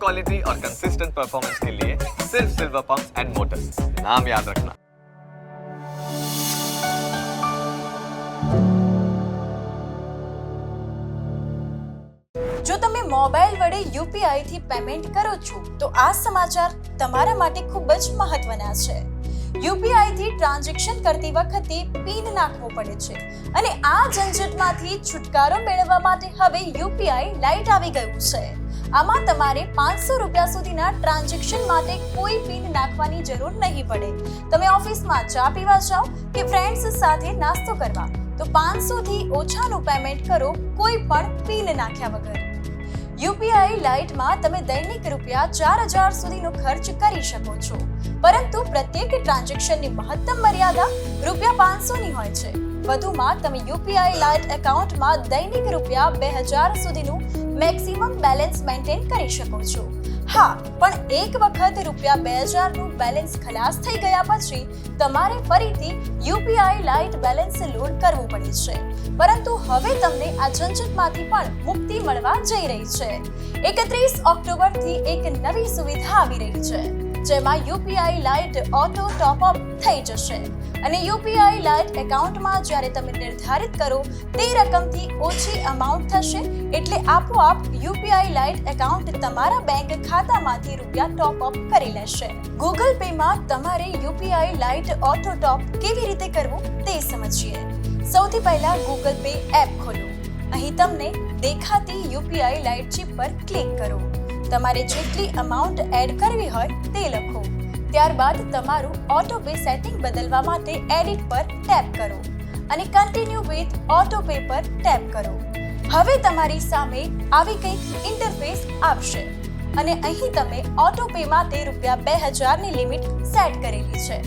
Quality और consistent performance के लिए सिर्फ सिल्वर पंप्स एंड मोटर्स, नाम याद रखना। જો તમે મોબાઈલ વડે યુપીઆઈ થી પેમેન્ટ કરો છો તો આ સમાચાર તમારા માટે ખૂબ જ મહત્વના છે। યુપીઆઈ થી ટ્રાન્ઝેક્શન કરતી વખતે પિન નાખવો પડે છે અને આ ઝંઝટમાંથી છુટકારો મેળવવા માટે હવે યુપીઆઈ લાઇટ આવી ગયું છે। આમાં તમારે 500 રૂપિયા સુધીના ટ્રાન્ઝેક્શન માટે કોઈ પિન નાખવાની જરૂર નહીં પડે। તમે ઓફિસમાં ચા પીવા જાઓ કે ફ્રેન્ડ્સ સાથે નાસ્તો કરવા તો 500 થી ઓછાનું પેમેન્ટ કરો કોઈ પણ પિન નાખ્યા વગર। યુપીઆઈ લાઇટમાં તમે દૈનિક રૂપિયા 4000 સુધીનો ખર્ચ કરી શકો છો, પરંતુ પ્રત્યેક ટ્રાન્ઝેક્શનની મહત્તમ મર્યાદા રૂપિયા 500 ની હોય છે। વધુમાં તમે યુપીઆઈ લાઇટ એકાઉન્ટમાં દૈનિક રૂપિયા 2000 સુધીનું મેક્સિમમ બેલેન્સ મેન્ટેન કરી શકો છો। હા, પણ એક વખત રૂપિયા 2000 નું બેલેન્સ ખલાસ થઈ ગયા પછી તમારે ફરીથી યુપીઆઈ લાઇટ બેલેન્સ લોડ કરવું પડે છે, પરંતુ હવે તમને આ ઝંઝટમાંથી પણ મુક્તિ મળવા જઈ રહી છે। 31 ઓક્ટોબરથી એક નવી સુવિધા આવી રહી છે, જેમાં યુપીઆઈ લાઇટ ઓટો ટોપ અપ થઈ જશે અને યુપીઆઈ લાઇટ એકાઉન્ટમાં જ્યારે તમે નિર્ધારિત કરો તે રકમથી ઓછી અમાઉન્ટ થશે એટલે આપોઆપ યુપીઆઈ લાઇટ એકાઉન્ટ તમારા બેંક ખાતામાંથી રૂપિયા ટોપ અપ કરી લેશે। ગૂગલ પે માં તમારે યુપીઆઈ લાઇટ ઓટો ટોપ કેવી રીતે કરવું તે સમજીએ। સૌથી પહેલા ગૂગલ પે એપ ખોલો। અહીં તમને દેખાતી યુપીઆઈ લાઇટ ચિપ પર ક્લિક કરો। તમારે જેટલી અમાઉન્ટ એડ કરવી હોય તે લખો। ત્યારબાદ તમારું ઓટો પે સેટિંગ બદલવા માટે એડિટ પર ટેપ કરો અને કન્ટિન્યુ વિથ ઓટો પે પર ટેપ કરો। હવે તમારી સામે આવી કંઈક ઇન્ટરફેસ આવશે અને અહીં તમે ઓટો પે માટે રૂપિયા 2000 ની લિમિટ સેટ કરેલી છે।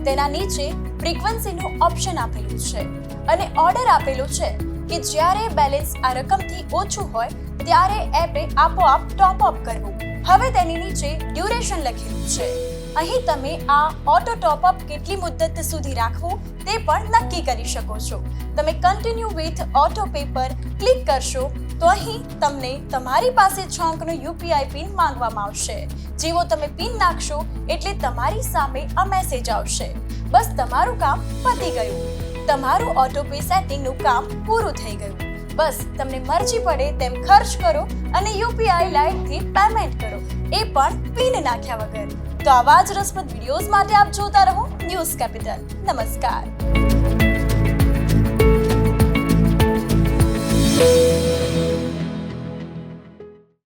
તેના નીચે ફ્રીક્વન્સીનું ઓપ્શન આપેલું છે અને ઓર્ડર આપેલો છે કે જ્યારે બેલેન્સ આ રકમથી ઓછું હોય ત્યારે એપે આપોઆપ ટોપ અપ કરવું। હવે તેની નીચે ડ્યુરેશન લખેલું છે। અહીં તમે આ ઓટો ટોપ અપ કેટલી મુદ્દત સુધી રાખવું તે પણ નક્કી કરી શકો છો। તમે કન્ટિન્યુ વિથ ઓટો પે પર ક્લિક કરશો તો અહીં તમને તમારી પાસે 6 અંકનો યુપીઆઈ પિન માંગવામાં આવશે। જેવો તમે પિન નાખશો એટલે તમારી સામે આ મેસેજ આવશે। બસ તમારું કામ પતી ગયું, તમારું ઓટો પે સેટિંગનું કામ પૂરું થઈ ગયું। બસ તમને મરજી પડે તેમ ખર્ચ કરો અને યુપીઆઈ લાઇટથી પેમેન્ટ કરો, એ પણ પિન નાખ્યા વગર। તો આવા જ રસપ્રદ વિડીયોઝ માટે આપ જોતા રહો ન્યૂઝ કેપિટલ। નમસ્કાર।